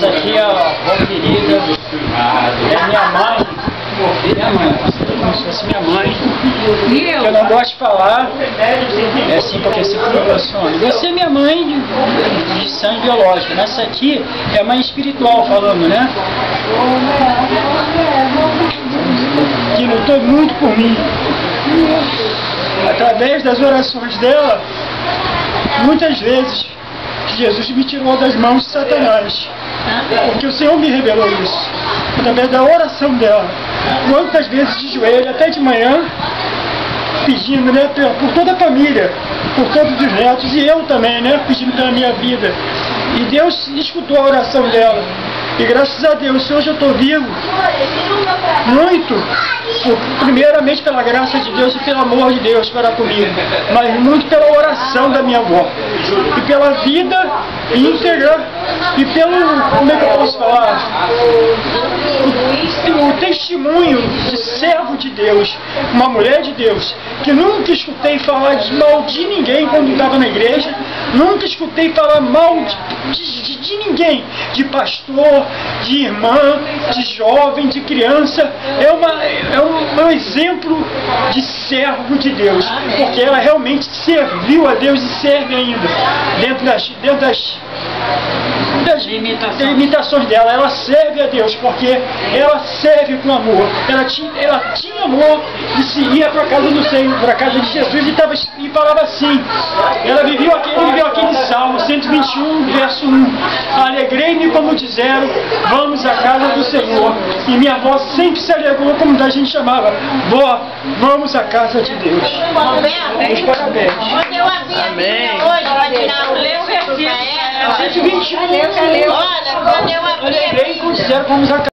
Essa aqui é a avó querida, é minha mãe. Como se fosse minha mãe. Que eu não gosto de falar, é assim porque se funciona. Você é minha mãe de sangue biológico, né? Essa aqui é a mãe espiritual falando, né? Que lutou muito por mim. Através das orações dela, muitas vezes Jesus me tirou das mãos de Satanás. Porque o Senhor me revelou isso. Através da oração dela. Quantas vezes de joelho, até de manhã, pedindo, né, por toda a família, por todos os netos, e eu também, né, pedindo pela minha vida. E Deus escutou a oração dela. E graças a Deus, hoje eu estou vivo, muito, primeiramente pela graça de Deus e pelo amor de Deus para comigo, mas muito pela oração da minha avó, e pela vida íntegra, e pelo, como é que eu posso falar, o testemunho de servo de Deus, uma mulher de Deus, que nunca escutei falar mal de ninguém quando estava na igreja, nunca escutei falar mal de ninguém, de pastor, de irmã, de jovem, de criança. É um exemplo de servo de Deus, porque ela realmente serviu a Deus e serve ainda, dentro das limitações dela. Ela serve a Deus porque ela serve com amor. Ela tinha amor e se ia para a casa do Senhor, para a casa de Jesus e falava assim. Ele viveu aquele Salmo 121, verso 1. Alegrei-me como disseram, vamos à casa do Senhor. E minha avó sempre se alegrou como a gente chamava. Vó, vamos à casa de Deus. Os parabéns. Quando eu abri a Bíblia hoje para tirar o meu versículo, 121. olha, quando eu abri a Bíblia, Alegrei-me como disseram, vamos à casa.